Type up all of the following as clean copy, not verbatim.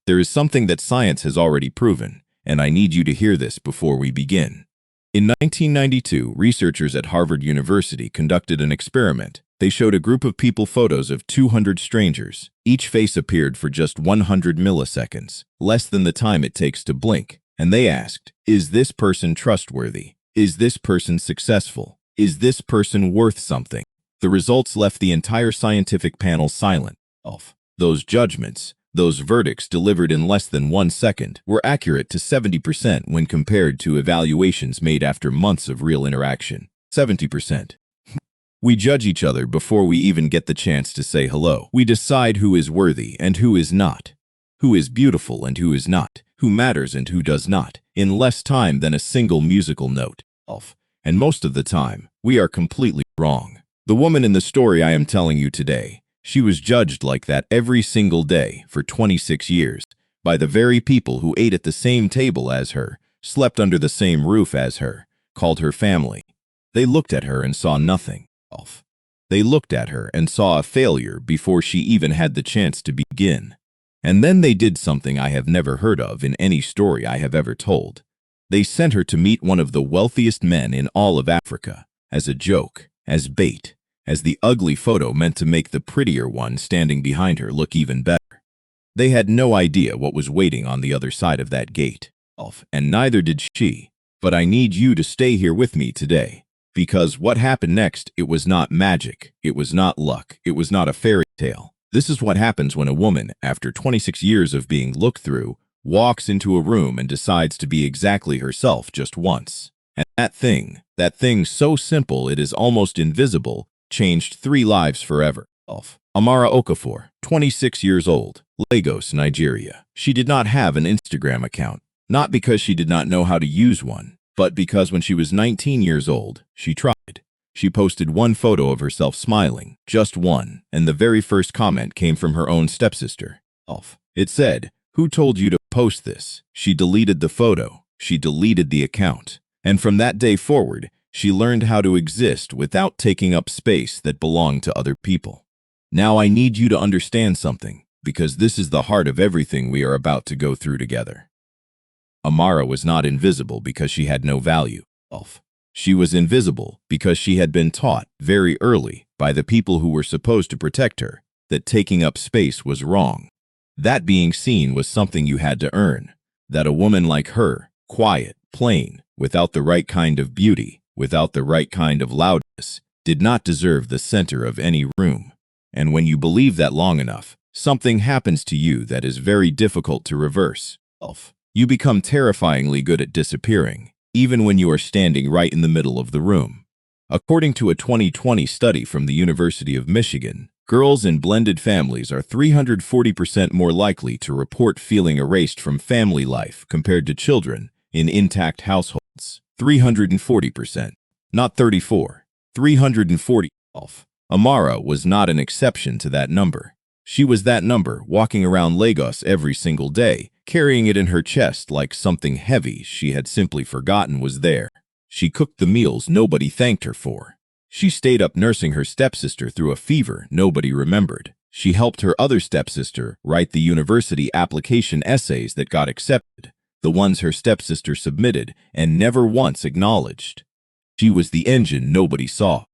There is something that science has already proven, and I need you to hear this before we begin. In 1992, researchers at Harvard University conducted an experiment. They showed a group of people photos of 200 strangers. Each face appeared for just 100 milliseconds, less than the time it takes to blink. And they asked, is this person trustworthy? Is this person successful? Is this person worth something? The results left the entire scientific panel silent. Those judgments, those verdicts delivered in less than 1 second, were accurate to 70% when compared to evaluations made after months of real interaction. 70%. We judge each other before we even get the chance to say hello. We decide who is worthy and who is not, who is beautiful and who is not, who matters and who does not, in less time than a single musical note. And most of the time, we are completely wrong. The woman in the story I am telling you today, she was judged like that every single day for 26 years by the very people who ate at the same table as her, slept under the same roof as her, called her family. They looked at her and saw nothing. They looked at her and saw a failure before she even had the chance to begin. And then they did something I have never heard of in any story I have ever told. They sent her to meet one of the wealthiest men in all of Africa, as a joke, as bait, as the ugly photo meant to make the prettier one standing behind her look even better. They had no idea what was waiting on the other side of that gate, and neither did she. But I need you to stay here with me today. Because what happened next, it was not magic, it was not luck, it was not a fairy tale. This is what happens when a woman, after 26 years of being looked through, walks into a room and decides to be exactly herself just once. And that thing so simple it is almost invisible, changed 3 lives forever. Amara Okafor, 26 years old, Lagos, Nigeria. She did not have an Instagram account, not because she did not know how to use one, but because when she was 19 years old, she tried. She posted one photo of herself smiling, just one, and the very first comment came from her own stepsister. It said, "Who told you to post this?" She deleted the photo. She deleted the account. And from that day forward, she learned how to exist without taking up space that belonged to other people. Now I need you to understand something, because this is the heart of everything we are about to go through together. Amara was not invisible because she had no value. She was invisible because she had been taught very early by the people who were supposed to protect her that taking up space was wrong. That being seen was something you had to earn. That a woman like her, quiet, plain, without the right kind of beauty, without the right kind of loudness, did not deserve the center of any room. And when you believe that long enough, something happens to you that is very difficult to reverse. You become terrifyingly good at disappearing, even when you are standing right in the middle of the room. According to a 2020 study from the University of Michigan, girls in blended families are 340% more likely to report feeling erased from family life compared to children in intact households. 340%, not 34, 340. Amara was not an exception to that number. She was that number, walking around Lagos every single day, carrying it in her chest like something heavy she had simply forgotten was there. She cooked the meals nobody thanked her for. She stayed up nursing her stepsister through a fever nobody remembered. She helped her other stepsister write the university application essays that got accepted, the ones her stepsister submitted and never once acknowledged. She was the engine nobody saw,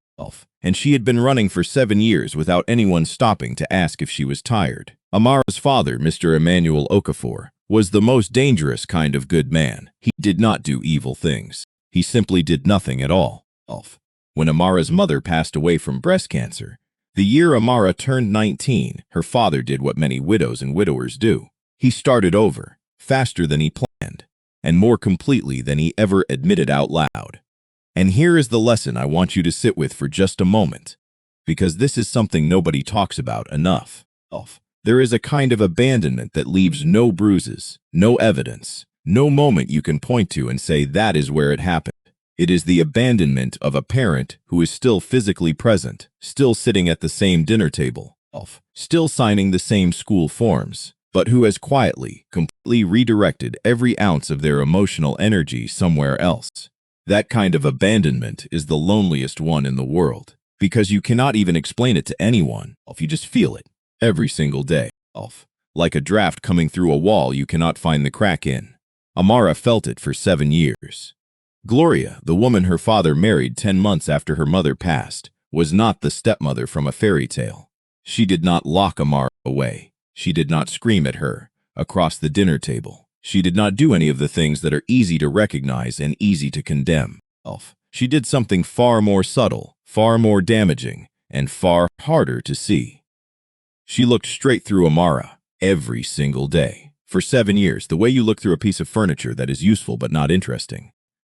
and she had been running for 7 years without anyone stopping to ask if she was tired. Amara's father, Mr. Emmanuel Okafor, was the most dangerous kind of good man. He did not do evil things. He simply did nothing at all. When Amara's mother passed away from breast cancer, the year Amara turned 19, her father did what many widows and widowers do. He started over, faster than he planned, and more completely than he ever admitted out loud. And here is the lesson I want you to sit with for just a moment, because this is something nobody talks about enough. There is a kind of abandonment that leaves no bruises, no evidence, no moment you can point to and say that is where it happened. It is the abandonment of a parent who is still physically present, still sitting at the same dinner table, still signing the same school forms, but who has quietly, completely redirected every ounce of their emotional energy somewhere else. That kind of abandonment is the loneliest one in the world, because you cannot even explain it to anyone. You just feel it every single day. like a draft coming through a wall you cannot find the crack in. Amara felt it for 7 years. Gloria, the woman her father married 10 months after her mother passed, was not the stepmother from a fairy tale. She did not lock Amara away. She did not scream at her across the dinner table. She did not do any of the things that are easy to recognize and easy to condemn. She did something far more subtle, far more damaging, and far harder to see. She looked straight through Amara every single day. For 7 years, the way you look through a piece of furniture that is useful but not interesting.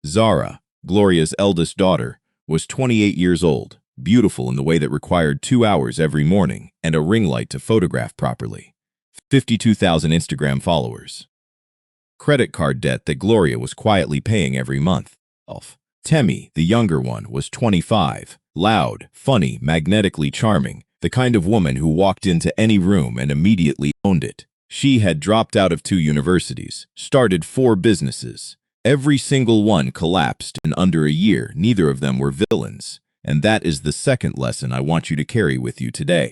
Zara, Gloria's eldest daughter, was 28 years old, beautiful in the way that required 2 hours every morning and a ring light to photograph properly. 52,000 Instagram followers. Credit card debt that Gloria was quietly paying every month. Temi, the younger one, was 25, loud, funny, magnetically charming, the kind of woman who walked into any room and immediately owned it. She had dropped out of 2 universities, started 4 businesses. Every single one collapsed in under a year. Neither of them were villains. And that is the second lesson I want you to carry with you today.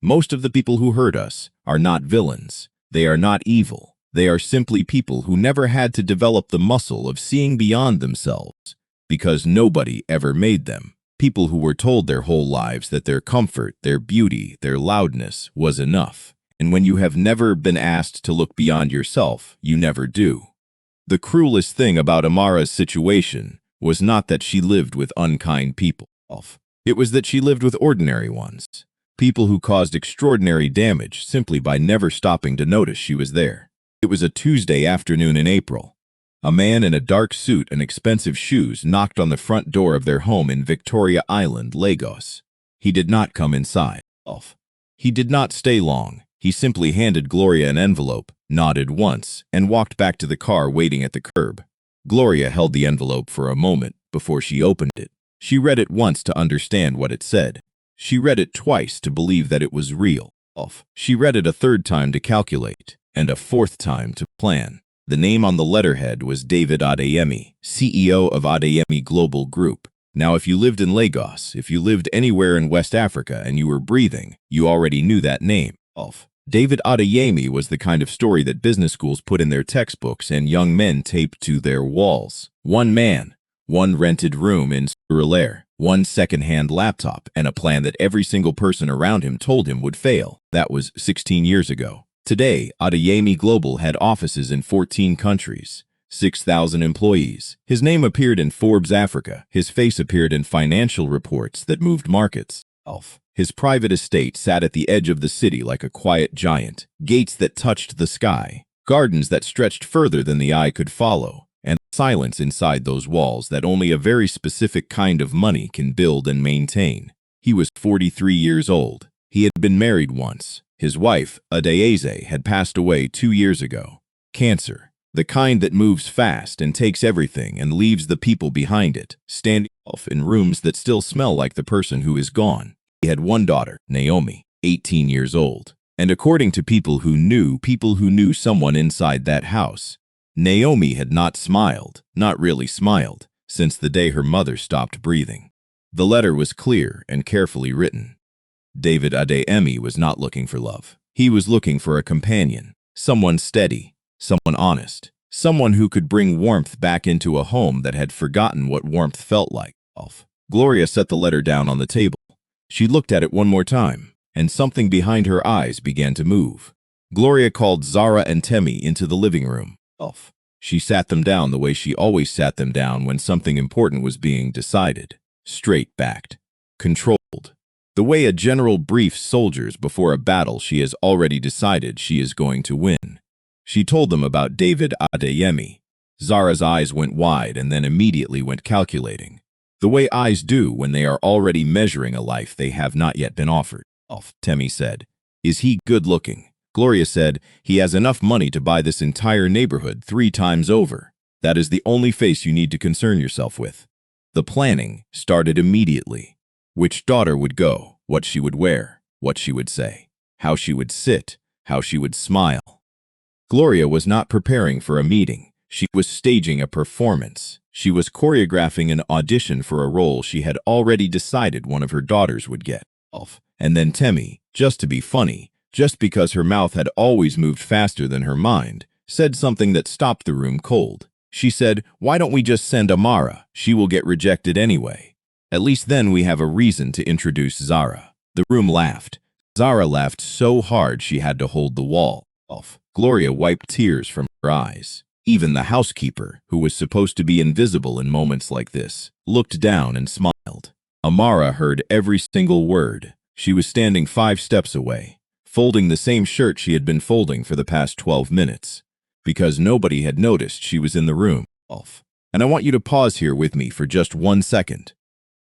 Most of the people who hurt us are not villains. They are not evil. They are simply people who never had to develop the muscle of seeing beyond themselves, because nobody ever made them. People who were told their whole lives that their comfort, their beauty, their loudness was enough. And when you have never been asked to look beyond yourself, you never do. The cruelest thing about Amara's situation was not that she lived with unkind people. It was that she lived with ordinary ones. People who caused extraordinary damage simply by never stopping to notice she was there. It was a Tuesday afternoon in April. A man in a dark suit and expensive shoes knocked on the front door of their home in Victoria Island, Lagos. He did not come inside. He did not stay long. He simply handed Gloria an envelope, nodded once, and walked back to the car waiting at the curb. Gloria held the envelope for a moment before she opened it. She read it once to understand what it said. She read it twice to believe that it was real. She read it a third time to calculate, and a fourth time to plan. The name on the letterhead was David Adeyemi, CEO of Adeyemi Global Group. Now, if you lived in Lagos, if you lived anywhere in West Africa and you were breathing, you already knew that name. David Adeyemi was the kind of story that business schools put in their textbooks and young men taped to their walls. One man, one rented room in Billionaire, one second-hand laptop, and a plan that every single person around him told him would fail. That was 16 years ago. Today, Adeyemi Global had offices in 14 countries, 6,000 employees. His name appeared in Forbes Africa. His face appeared in financial reports that moved markets. His private estate sat at the edge of the city like a quiet giant, gates that touched the sky, gardens that stretched further than the eye could follow, and silence inside those walls that only a very specific kind of money can build and maintain. He was 43 years old. He had been married once. His wife, Adeyeze, had passed away 2 years ago. Cancer, the kind that moves fast and takes everything and leaves the people behind it, standing off in rooms that still smell like the person who is gone. He had one daughter, Naomi, 18 years old. And according to people who knew someone inside that house, Naomi had not smiled, not really smiled, since the day her mother stopped breathing. The letter was clear and carefully written. David Adeyemi was not looking for love. He was looking for a companion, someone steady, someone honest, someone who could bring warmth back into a home that had forgotten what warmth felt like. Gloria set the letter down on the table. She looked at it one more time, and something behind her eyes began to move. Gloria called Zara and Temi into the living room. She sat them down the way she always sat them down when something important was being decided. Straight-backed, controlled. The way a general briefs soldiers before a battle she has already decided she is going to win. She told them about David Adeyemi. Zara's eyes went wide and then immediately went calculating. The way eyes do when they are already measuring a life they have not yet been offered. Temi said, "Is he good-looking?" Gloria said, "He has enough money to buy this entire neighborhood 3 times over. That is the only face you need to concern yourself with." The planning started immediately. Which daughter would go, what she would wear, what she would say, how she would sit, how she would smile. Gloria was not preparing for a meeting. She was staging a performance. She was choreographing an audition for a role she had already decided one of her daughters would get. And then Temi, just to be funny, just because her mouth had always moved faster than her mind, said something that stopped the room cold. She said, "Why don't we just send Amara? She will get rejected anyway. At least then we have a reason to introduce Zara." The room laughed. Zara laughed so hard she had to hold the wall off. Gloria wiped tears from her eyes. Even the housekeeper, who was supposed to be invisible in moments like this, looked down and smiled. Amara heard every single word. She was standing 5 steps away, folding the same shirt she had been folding for the past 12 minutes, because nobody had noticed she was in the room. And I want you to pause here with me for just 1 second.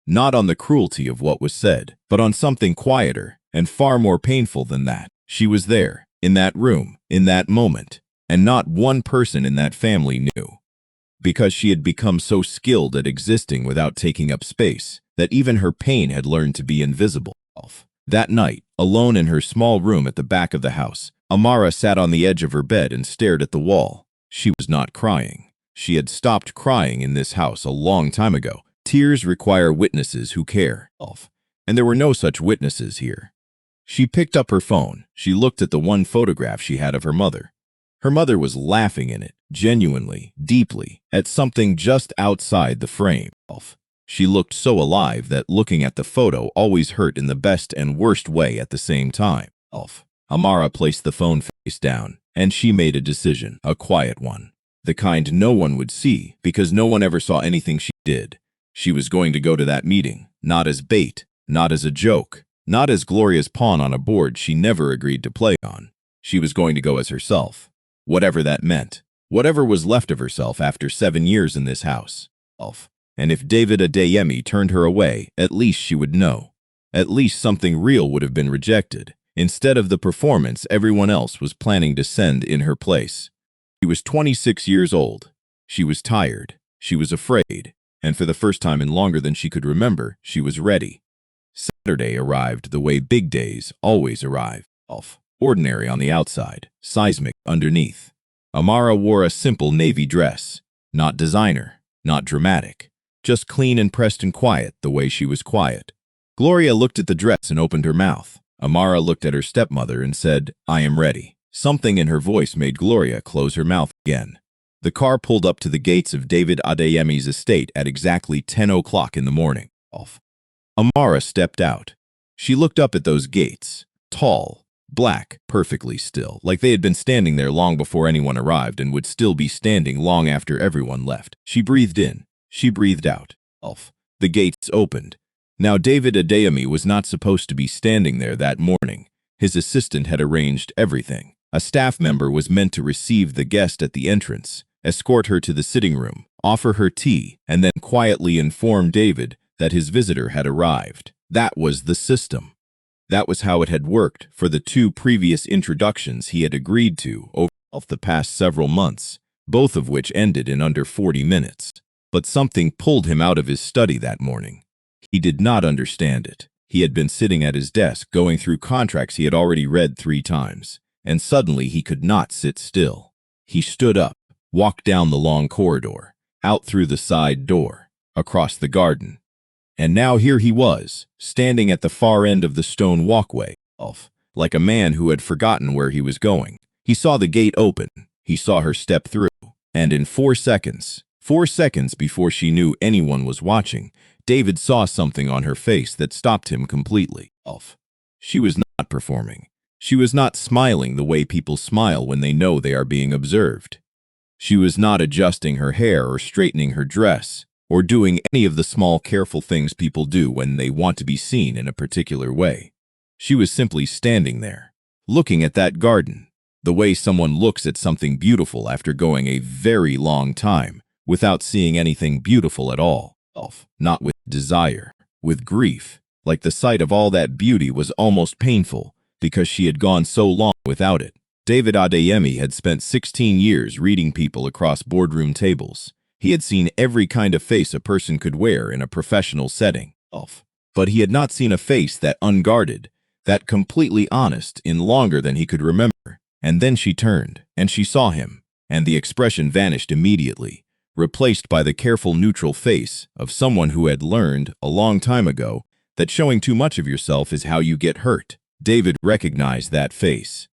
Not on the cruelty of what was said, but on something quieter and far more painful than that. She was there, in that room, in that moment, and not one person in that family knew. Because she had become so skilled at existing without taking up space, that even her pain had learned to be invisible. That night, alone in her small room at the back of the house, Amara sat on the edge of her bed and stared at the wall. She was not crying. She had stopped crying in this house a long time ago. Tears require witnesses who care. And there were no such witnesses here. She picked up her phone. She looked at the one photograph she had of her mother. Her mother was laughing in it, genuinely, deeply, at something just outside the frame. She looked so alive that looking at the photo always hurt in the best and worst way at the same time. Amara placed the phone face down, and she made a decision, a quiet one. The kind no one would see, because no one ever saw anything she did. She was going to go to that meeting, not as bait, not as a joke, not as Gloria's pawn on a board she never agreed to play on. She was going to go as herself, whatever that meant, whatever was left of herself after 7 years in this house. And if David Adeyemi turned her away, at least she would know. At least something real would have been rejected, instead of the performance everyone else was planning to send in her place. She was 26 years old. She was tired. She was afraid. And for the first time in longer than she could remember, she was ready. Saturday arrived the way big days always arrive. Ordinary on the outside, seismic underneath. Amara wore a simple navy dress. Not designer, not dramatic. Just clean and pressed and quiet the way she was quiet. Gloria looked at the dress and opened her mouth. Amara looked at her stepmother and said, "I am ready." Something in her voice made Gloria close her mouth again. The car pulled up to the gates of David Adeyemi's estate at exactly 10 o'clock in the morning. Amara stepped out. She looked up at those gates, tall, black, perfectly still, like they had been standing there long before anyone arrived and would still be standing long after everyone left. She breathed in. She breathed out. The gates opened. Now David Adeyemi was not supposed to be standing there that morning. His assistant had arranged everything. A staff member was meant to receive the guest at the entrance, escort her to the sitting room, offer her tea, and then quietly inform David that his visitor had arrived. That was the system. That was how it had worked for the 2 previous introductions he had agreed to over the past several months, both of which ended in under 40 minutes. But something pulled him out of his study that morning. He did not understand it. He had been sitting at his desk going through contracts he had already read 3 times, and suddenly he could not sit still. He stood up, walked down the long corridor, out through the side door, across the garden. And now here he was, standing at the far end of the stone walkway, like a man who had forgotten where he was going. He saw the gate open. He saw her step through. And in 4 seconds before she knew anyone was watching, David saw something on her face that stopped him completely. She was not performing. She was not smiling the way people smile when they know they are being observed. She was not adjusting her hair or straightening her dress, or doing any of the small, careful things people do when they want to be seen in a particular way. She was simply standing there, looking at that garden, the way someone looks at something beautiful after going a very long time without seeing anything beautiful at all. Not with desire, with grief, like the sight of all that beauty was almost painful because she had gone so long without it. David Adeyemi had spent 16 years reading people across boardroom tables. He had seen every kind of face a person could wear in a professional setting. But he had not seen a face that unguarded, that completely honest in longer than he could remember. And then she turned, and she saw him, and the expression vanished immediately, replaced by the careful neutral face of someone who had learned a long time ago that showing too much of yourself is how you get hurt. David recognized that face.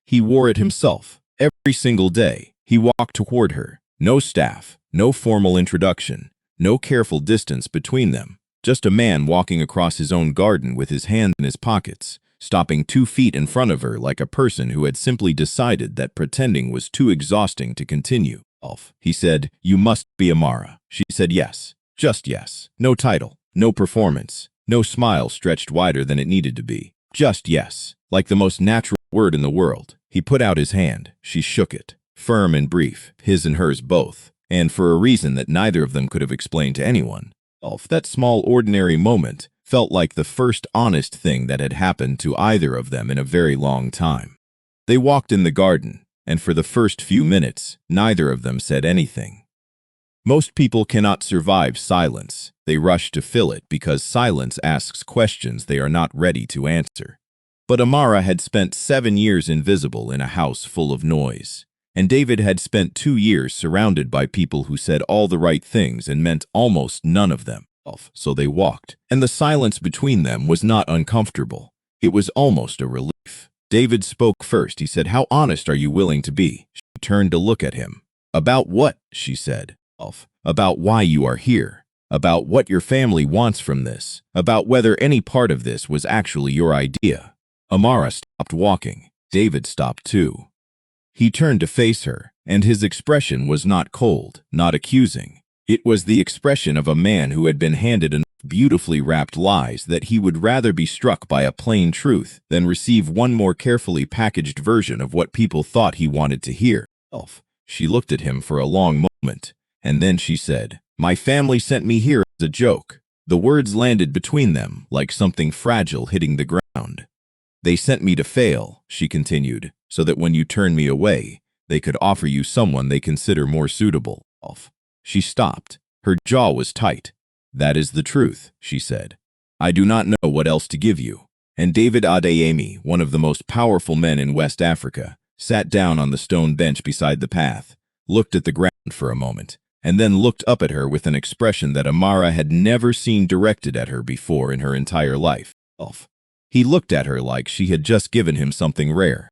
He wore it himself. Every single day, he walked toward her. No staff, no formal introduction, no careful distance between them. Just a man walking across his own garden with his hands in his pockets, stopping 2 feet in front of her like a person who had simply decided that pretending was too exhausting to continue. He said, "You must be Amara." She said yes. Just yes. No title, no performance, no smile stretched wider than it needed to be. Just yes. Like the most natural word in the world. He put out his hand. She shook it. Firm and brief, his and hers both. And for a reason that neither of them could have explained to anyone. That small ordinary moment felt like the first honest thing that had happened to either of them in a very long time. They walked in the garden, and for the first few minutes, neither of them said anything. Most people cannot survive silence. They rush to fill it because silence asks questions they are not ready to answer. But Amara had spent 7 years invisible in a house full of noise, and David had spent 2 years surrounded by people who said all the right things and meant almost none of them. So they walked, and the silence between them was not uncomfortable. It was almost a relief. David spoke first. He said, "How honest are you willing to be?" She turned to look at him. "About what?" she said. "About why you are here. About what your family wants from this. About whether any part of this was actually your idea." Amara stopped walking. David stopped too. He turned to face her, and his expression was not cold, not accusing. It was the expression of a man who had been handed enough beautifully wrapped lies that he would rather be struck by a plain truth than receive one more carefully packaged version of what people thought he wanted to hear. She looked at him for a long moment, and then she said, "My family sent me here as a joke." The words landed between them like something fragile hitting the ground. "They sent me to fail," she continued, "so that when you turn me away, they could offer you someone they consider more suitable." She stopped. Her jaw was tight. "That is the truth," she said. "I do not know what else to give you." And David Adeyemi, one of the most powerful men in West Africa, sat down on the stone bench beside the path, looked at the ground for a moment, and then looked up at her with an expression that Amara had never seen directed at her before in her entire life. He looked at her like she had just given him something rare.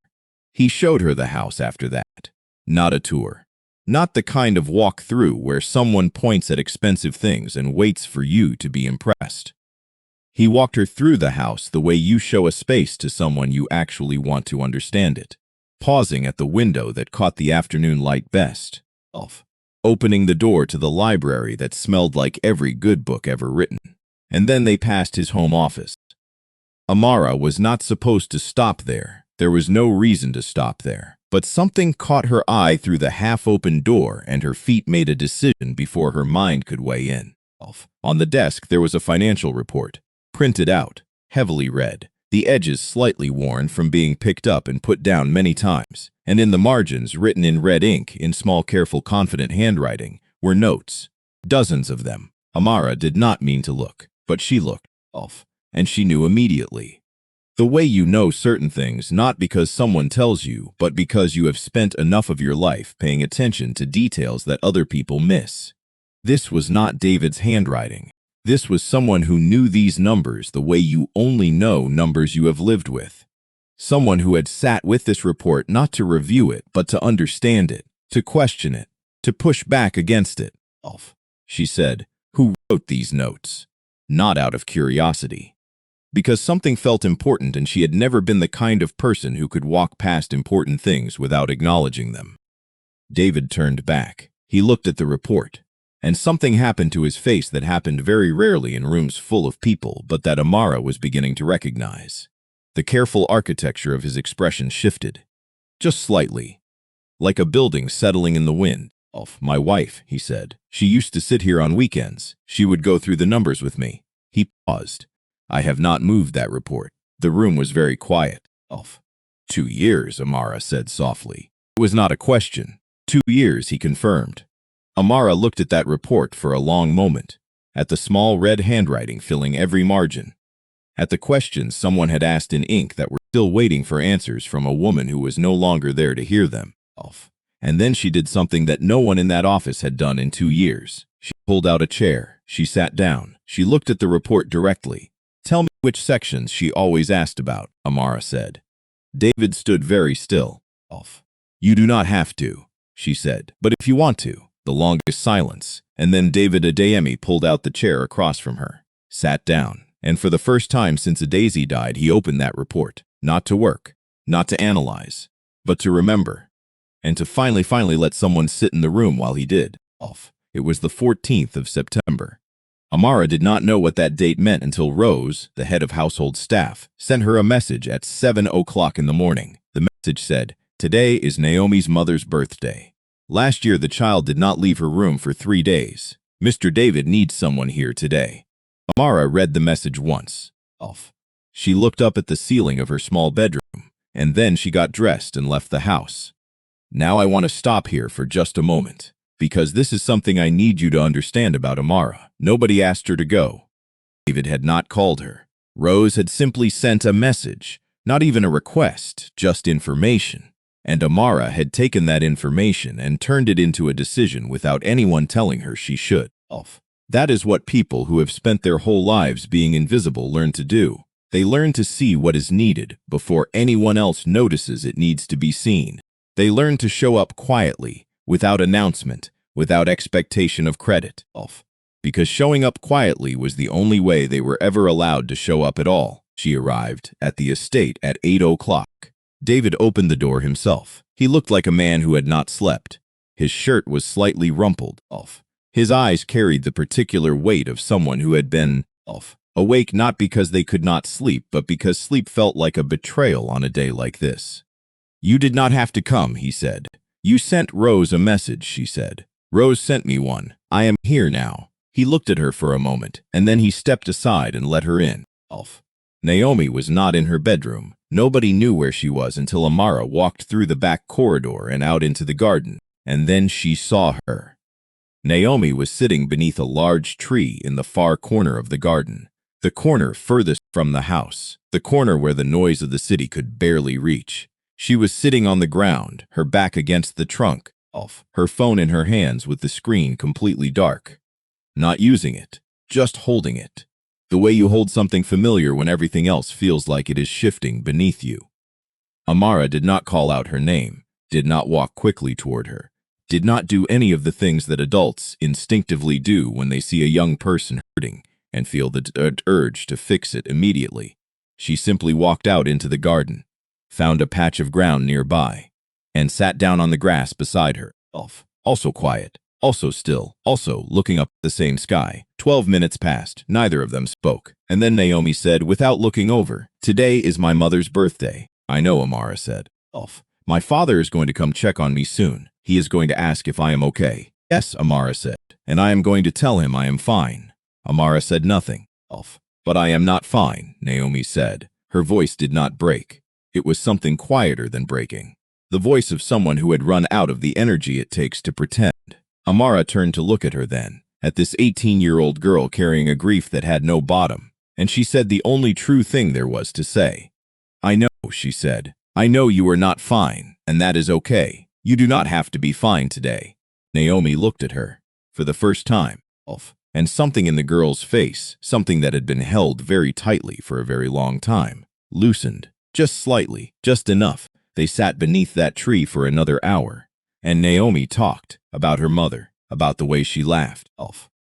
He showed her the house after that. Not a tour. Not the kind of walk-through where someone points at expensive things and waits for you to be impressed. He walked her through the house the way you show a space to someone you actually want to understand it, pausing at the window that caught the afternoon light best, opening the door to the library that smelled like every good book ever written, and then they passed his home office. Amara was not supposed to stop there. There was no reason to stop there. But something caught her eye through the half-open door, and her feet made a decision before her mind could weigh in. On the desk, there was a financial report, printed out, heavily read, the edges slightly worn from being picked up and put down many times, and in the margins, written in red ink, in small, careful, confident handwriting, were notes. Dozens of them. Amara did not mean to look, but she looked, and she knew immediately. The way you know certain things, not because someone tells you, but because you have spent enough of your life paying attention to details that other people miss. This was not David's handwriting. This was someone who knew these numbers the way you only know numbers you have lived with. Someone who had sat with this report not to review it, but to understand it, to question it, to push back against it. She said, "Who wrote these notes?" Not out of curiosity. Because something felt important and she had never been the kind of person who could walk past important things without acknowledging them. David turned back. He looked at the report, and something happened to his face that happened very rarely in rooms full of people, but that Amara was beginning to recognize. The careful architecture of his expression shifted, just slightly, like a building settling in the wind. "My wife," he said. "She used to sit here on weekends. She would go through the numbers with me." He paused. "I have not moved that report." The room was very quiet. 2 years, Amara said softly. It was not a question. 2 years, he confirmed. Amara looked at that report for a long moment, at the small red handwriting filling every margin, at the questions someone had asked in ink that were still waiting for answers from a woman who was no longer there to hear them. And then she did something that no one in that office had done in 2 years. She pulled out a chair. She sat down. She looked at the report directly. "Tell me which sections she always asked about, Amara said. David stood very still. You do not have to, she said, but if you want to. The longest silence, and then David Adeyemi pulled out the chair across from her, sat down, and for the first time since Adaeze died, he opened that report, not to work, not to analyze, but to remember, and to finally let someone sit in the room while he did. It was the 14th of September. Amara did not know what that date meant until Rose, the head of household staff, sent her a message at 7 o'clock in the morning. The message said, "Today is Naomi's mother's birthday. Last year the child did not leave her room for 3 days. Mr. David needs someone here today." Amara read the message once. She looked up at the ceiling of her small bedroom, and then she got dressed and left the house. Now I want to stop here for just a moment, because this is something I need you to understand about Amara. Nobody asked her to go. David had not called her. Rose had simply sent a message, not even a request, just information. And Amara had taken that information and turned it into a decision without anyone telling her she should. That is what people who have spent their whole lives being invisible learn to do. They learn to see what is needed before anyone else notices it needs to be seen. They learn to show up quietly, without announcement, without expectation of credit. Because showing up quietly was the only way they were ever allowed to show up at all. She arrived at the estate at 8 o'clock. David opened the door himself. He looked like a man who had not slept. His shirt was slightly rumpled. His eyes carried the particular weight of someone who had been awake not because they could not sleep, but because sleep felt like a betrayal on a day like this. "You did not have to come," he said. "You sent Rose a message," she said. "Rose sent me one. I am here now." He looked at her for a moment, and then he stepped aside and let her in. Naomi was not in her bedroom. Nobody knew where she was until Amara walked through the back corridor and out into the garden, and then she saw her. Naomi was sitting beneath a large tree in the far corner of the garden, the corner furthest from the house, the corner where the noise of the city could barely reach. She was sitting on the ground, her back against the trunk, her phone in her hands with the screen completely dark. Not using it, just holding it. The way you hold something familiar when everything else feels like it is shifting beneath you. Amara did not call out her name, did not walk quickly toward her, did not do any of the things that adults instinctively do when they see a young person hurting and feel the urge to fix it immediately. She simply walked out into the garden, found a patch of ground nearby, and sat down on the grass beside her. Also quiet, also still, also looking up at the same sky. 12 minutes passed, neither of them spoke, and then Naomi said without looking over, "Today is my mother's birthday." "I know," Amara said. "My father is going to come check on me soon. He is going to ask if I am okay." "Yes," Amara said, "and I am going to tell him I am fine." Amara said nothing. "But I am not fine," Naomi said. Her voice did not break. It was something quieter than breaking. The voice of someone who had run out of the energy it takes to pretend. Amara turned to look at her then, at this 18-year-old girl carrying a grief that had no bottom, and she said the only true thing there was to say. "I know," she said. "I know you are not fine, and that is okay. You do not have to be fine today." Naomi looked at her, for the first time, and something in the girl's face, something that had been held very tightly for a very long time, loosened, just slightly, just enough. They sat beneath that tree for another hour, and Naomi talked about her mother, about the way she laughed,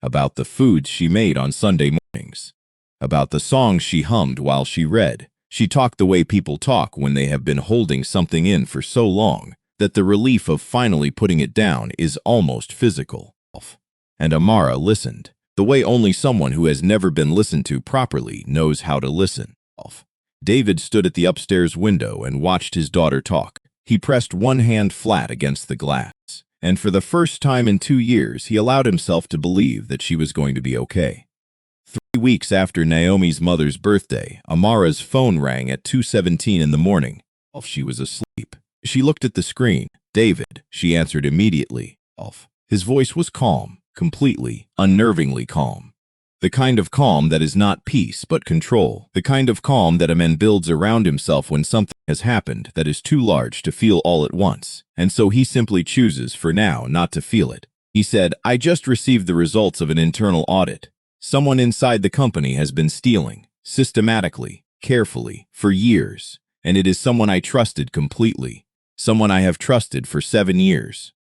about the foods she made on Sunday mornings, about the songs she hummed while she read. She talked the way people talk when they have been holding something in for so long that the relief of finally putting it down is almost physical. And Amara listened, the way only someone who has never been listened to properly knows how to listen. David stood at the upstairs window and watched his daughter talk. He pressed one hand flat against the glass, and for the first time in 2 years, he allowed himself to believe that she was going to be okay. 3 weeks after Naomi's mother's birthday, Amara's phone rang at 2:17 in the morning. She was asleep. She looked at the screen. "David," she answered immediately. His voice was calm, completely, unnervingly calm. The kind of calm that is not peace but control. The kind of calm that a man builds around himself when something has happened that is too large to feel all at once, and so he simply chooses, for now, not to feel it. He said, "I just received the results of an internal audit. Someone inside the company has been stealing systematically, carefully, for years, and it is someone I trusted completely, someone I have trusted for 7 years.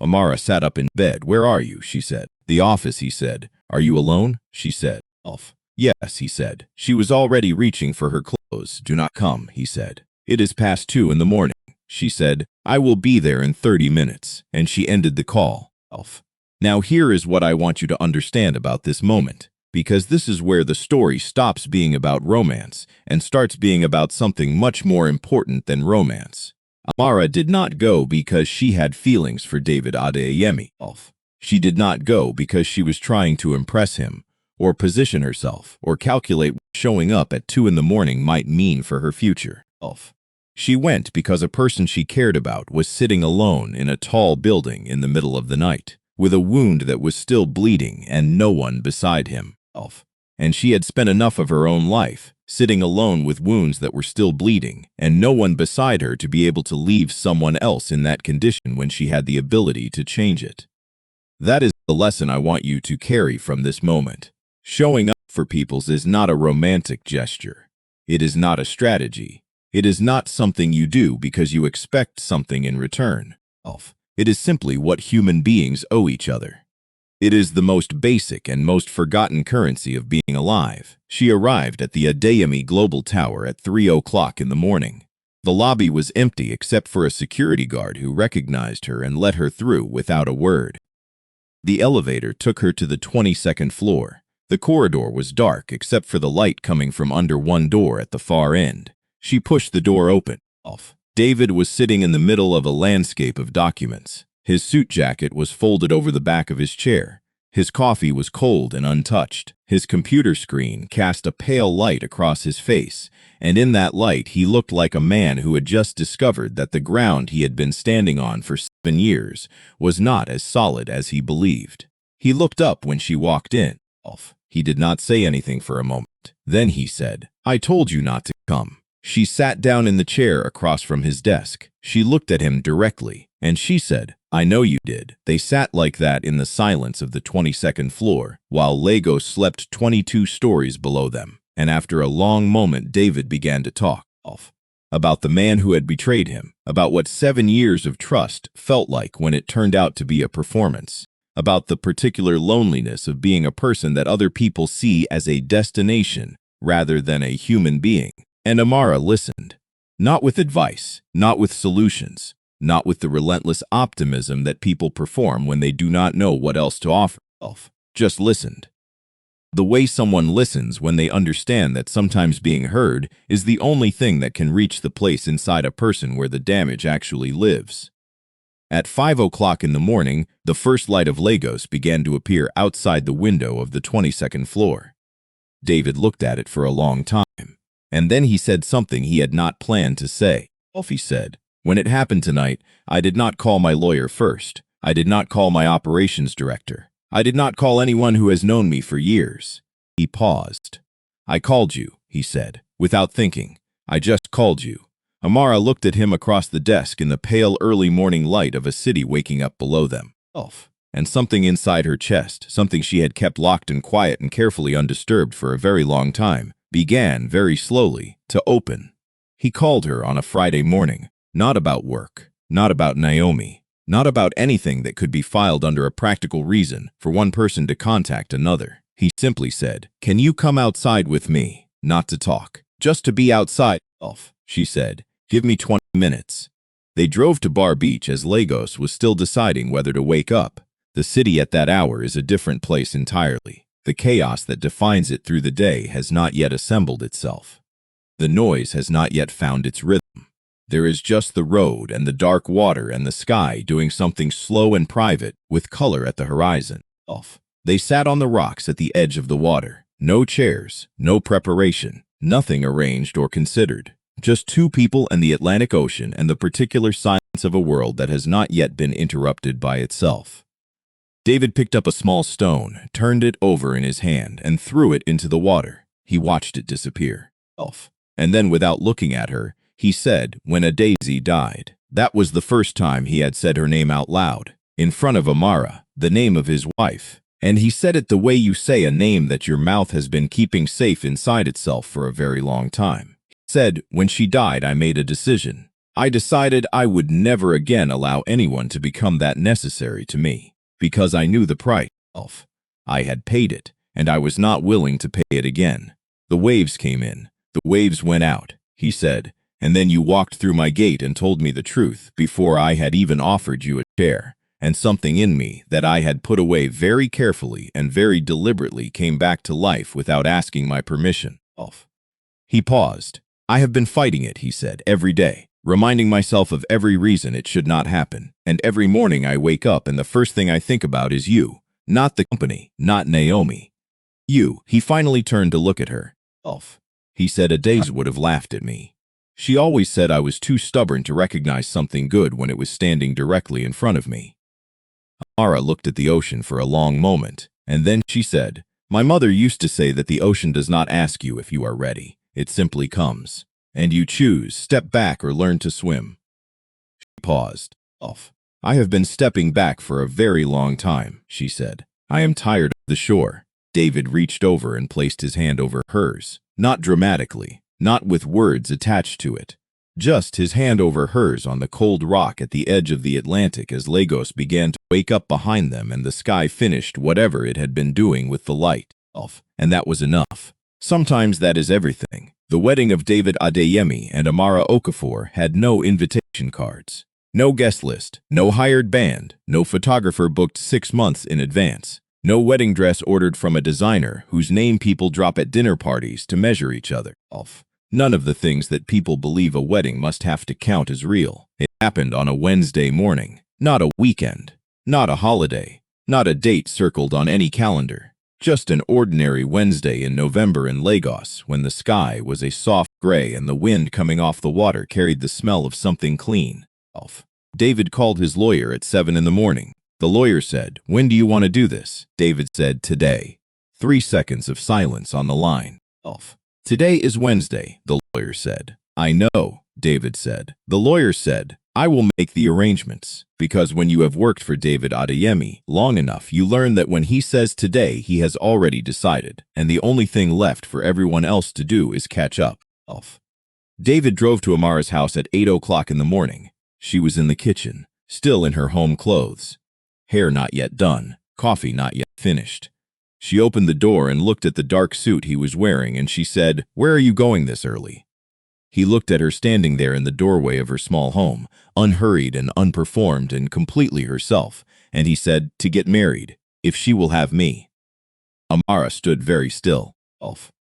Amara sat up in bed. Where are you? She said. The office, he said. Are you alone? She said. Yes, he said. She was already reaching for her clothes. Do not come, he said. It is past 2 in the morning. She said, I will be there in 30 minutes, and she ended the call. Now here is what I want you to understand about this moment, because this is where the story stops being about romance and starts being about something much more important than romance. Amara did not go because she had feelings for David Adeyemi. She did not go because she was trying to impress him, or position herself, or calculate what showing up at 2 in the morning might mean for her future. She went because a person she cared about was sitting alone in a tall building in the middle of the night, with a wound that was still bleeding and no one beside him. And she had spent enough of her own life sitting alone with wounds that were still bleeding and no one beside her to be able to leave someone else in that condition when she had the ability to change it. That is the lesson I want you to carry from this moment. Showing up for people is not a romantic gesture. It is not a strategy. It is not something you do because you expect something in return. It is simply what human beings owe each other. It is the most basic and most forgotten currency of being alive. She arrived at the Adeyemi Global Tower at 3 o'clock in the morning. The lobby was empty except for a security guard who recognized her and let her through without a word. The elevator took her to the 22nd floor. The corridor was dark except for the light coming from under one door at the far end. She pushed the door open. David was sitting in the middle of a landscape of documents. His suit jacket was folded over the back of his chair. His coffee was cold and untouched. His computer screen cast a pale light across his face, and in that light he looked like a man who had just discovered that the ground he had been standing on for 7 years was not as solid as he believed. He looked up when she walked in. He did not say anything for a moment. Then he said, I told you not to come. She sat down in the chair across from his desk. She looked at him directly, and she said, I know you did. They sat like that in the silence of the 22nd floor, while Lagos slept 22 stories below them. And after a long moment, David began to talk about the man who had betrayed him, about what 7 years of trust felt like when it turned out to be a performance, about the particular loneliness of being a person that other people see as a destination rather than a human being. And Amara listened, not with advice, not with solutions, not with the relentless optimism that people perform when they do not know what else to offer. Just listened. The way someone listens when they understand that sometimes being heard is the only thing that can reach the place inside a person where the damage actually lives. At 5 o'clock in the morning, the first light of Lagos began to appear outside the window of the 22nd floor. David looked at it for a long time. And then he said something he had not planned to say. He said, when it happened tonight, I did not call my lawyer first. I did not call my operations director. I did not call anyone who has known me for years. He paused. I called you, he said, without thinking. I just called you. Amara looked at him across the desk in the pale early morning light of a city waking up below them. And something inside her chest, something she had kept locked and quiet and carefully undisturbed for a very long time, began very slowly to open. He called her on a Friday morning, not about work, not about Naomi, not about anything that could be filed under a practical reason for one person to contact another. He simply said, can you come outside with me? Not to talk, just to be outside. She said, give me 20 minutes. They drove to Bar Beach as Lagos was still deciding whether to wake up. The city at that hour is a different place entirely. The chaos that defines it through the day has not yet assembled itself. The noise has not yet found its rhythm. There is just the road and the dark water and the sky doing something slow and private with color at the horizon. They sat on the rocks at the edge of the water. No chairs, no preparation, nothing arranged or considered. Just 2 people and the Atlantic Ocean and the particular silence of a world that has not yet been interrupted by itself. David picked up a small stone, turned it over in his hand, and threw it into the water. He watched it disappear. And then, without looking at her, he said, when a daisy died. That was the first time he had said her name out loud, in front of Amara, the name of his wife, And he said it the way you say a name that your mouth has been keeping safe inside itself for a very long time. He said, when she died, I made a decision. I decided I would never again allow anyone to become that necessary to me, because I knew the price. I had paid it, and I was not willing to pay it again. The waves came in, the waves went out, he said, and then you walked through my gate and told me the truth before I had even offered you a chair, and something in me that I had put away very carefully and very deliberately came back to life without asking my permission. He paused. I have been fighting it, he said, every day, reminding myself of every reason it should not happen, and every morning I wake up and the first thing I think about is you, not the company, not Naomi. You. He finally turned to look at her. He said a daze would have laughed at me. She always said I was too stubborn to recognize something good when it was standing directly in front of me. Amara looked at the ocean for a long moment, and then she said, my mother used to say that the ocean does not ask you if you are ready. It simply comes, and you choose, step back or learn to swim. She paused. I have been stepping back for a very long time, she said. I am tired of the shore. David reached over and placed his hand over hers, not dramatically, not with words attached to it. Just his hand over hers on the cold rock at the edge of the Atlantic as Lagos began to wake up behind them and the sky finished whatever it had been doing with the light. And that was enough. Sometimes that is everything. The wedding of David Adeyemi and Amara Okafor had no invitation cards, no guest list, no hired band, no photographer booked 6 months in advance, no wedding dress ordered from a designer whose name people drop at dinner parties to measure each other. None of the things that people believe a wedding must have to count as real. It happened on a Wednesday morning, not a weekend, not a holiday, not a date circled on any calendar. Just an ordinary Wednesday in November in Lagos when the sky was a soft gray and the wind coming off the water carried the smell of something clean. David called his lawyer at 7 in the morning. The lawyer said, when do you want to do this? David said, today. 3 seconds of silence on the line. Today is Wednesday, the lawyer said. I know, David said. The lawyer said, I will make the arrangements, because when you have worked for David Adeyemi long enough, you learn that when he says today, he has already decided, and the only thing left for everyone else to do is catch up. David drove to Amara's house at 8 o'clock in the morning. She was in the kitchen, still in her home clothes. Hair not yet done, coffee not yet finished. She opened the door and looked at the dark suit he was wearing, and she said, where are you going this early? He looked at her standing there in the doorway of her small home, unhurried and unperformed and completely herself, and he said, to get married, if she will have me. Amara stood very still.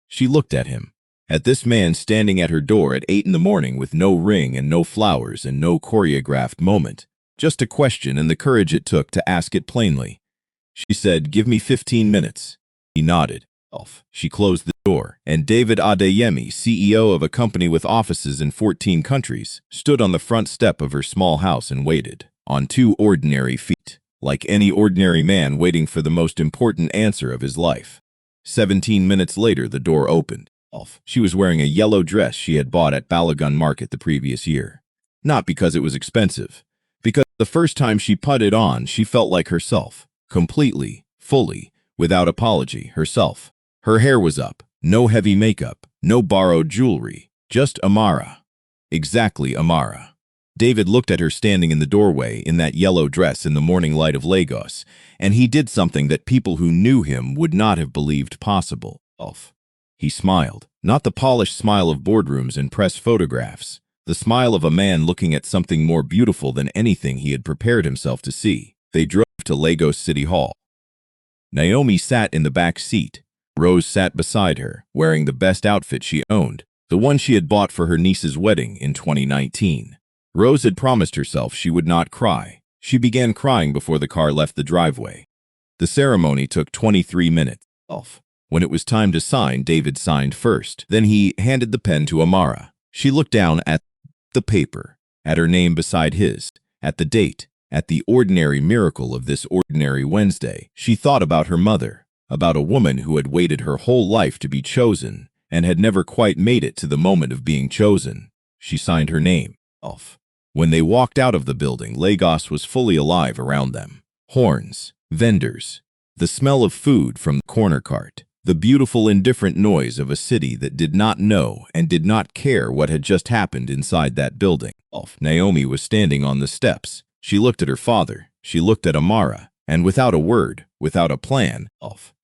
She looked at him, at this man standing at her door at 8 in the morning with no ring and no flowers and no choreographed moment, just a question and the courage it took to ask it plainly. She said, give me 15 minutes. He nodded. She closed the door, and David Adeyemi, CEO of a company with offices in 14 countries, stood on the front step of her small house and waited, on 2 ordinary feet, like any ordinary man waiting for the most important answer of his life. 17 minutes later, the door opened. She was wearing a yellow dress she had bought at Balagun Market the previous year. Not because it was expensive, because the first time she put it on, she felt like herself, completely, fully, without apology, herself. Her hair was up, no heavy makeup, no borrowed jewelry, just Amara. Exactly Amara. David looked at her standing in the doorway in that yellow dress in the morning light of Lagos, and he did something that people who knew him would not have believed possible. He smiled, not the polished smile of boardrooms and press photographs, the smile of a man looking at something more beautiful than anything he had prepared himself to see. They drove to Lagos City Hall. Naomi sat in the back seat. Rose sat beside her, wearing the best outfit she owned, the one she had bought for her niece's wedding in 2019. Rose had promised herself she would not cry. She began crying before the car left the driveway. The ceremony took 23 minutes. When it was time to sign, David signed first. Then he handed the pen to Amara. She looked down at the paper, at her name beside his, at the date, at the ordinary miracle of this ordinary Wednesday. She thought about her mother, about a woman who had waited her whole life to be chosen and had never quite made it to the moment of being chosen. She signed her name. When they walked out of the building, Lagos was fully alive around them. Horns, vendors, The smell of food from the corner cart. The beautiful indifferent noise of a city that did not know and did not care what had just happened inside that building. Naomi was standing on the steps. She looked at her father. She looked at Amara. And without a word, without a plan,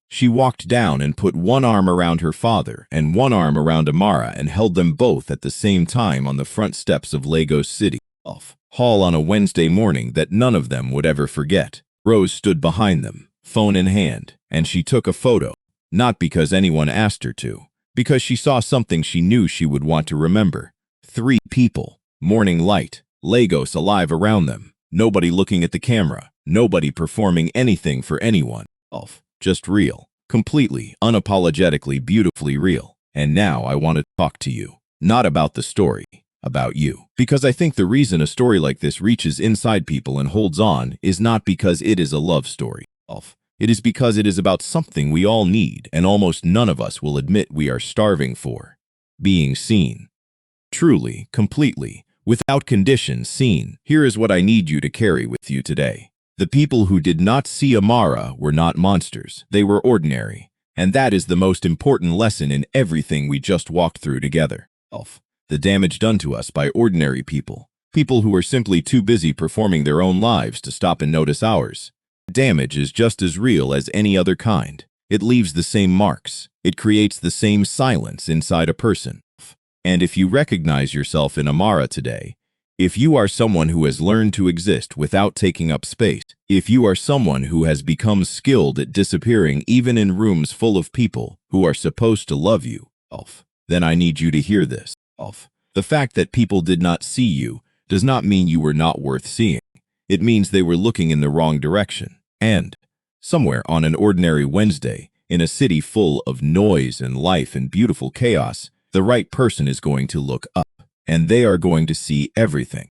she walked down and put one arm around her father and one arm around Amara and held them both at the same time on the front steps of Lagos City Hall on a Wednesday morning that none of them would ever forget. Rose stood behind them, phone in hand, and she took a photo. Not because anyone asked her to, because she saw something she knew she would want to remember. 3 people, morning light, Lagos alive around them, nobody looking at the camera, nobody performing anything for anyone. Just real, completely, unapologetically, beautifully real. And now I want to talk to you, not about the story, about you. Because I think the reason a story like this reaches inside people and holds on is not because it is a love story. It is because it is about something we all need and almost none of us will admit we are starving for. Being seen. Truly, completely, without condition, seen. Here is what I need you to carry with you today. The people who did not see Amara were not monsters. They were ordinary. And that is the most important lesson in everything we just walked through together. The damage done to us by ordinary people. People who are simply too busy performing their own lives to stop and notice ours. Damage is just as real as any other kind. It leaves the same marks. It creates the same silence inside a person. And if you recognize yourself in Amara today, if you are someone who has learned to exist without taking up space, if you are someone who has become skilled at disappearing even in rooms full of people who are supposed to love you, then I need you to hear this. The fact that people did not see you does not mean you were not worth seeing. It means they were looking in the wrong direction. And somewhere on an ordinary Wednesday, in a city full of noise and life and beautiful chaos, the right person is going to look up, and they are going to see everything.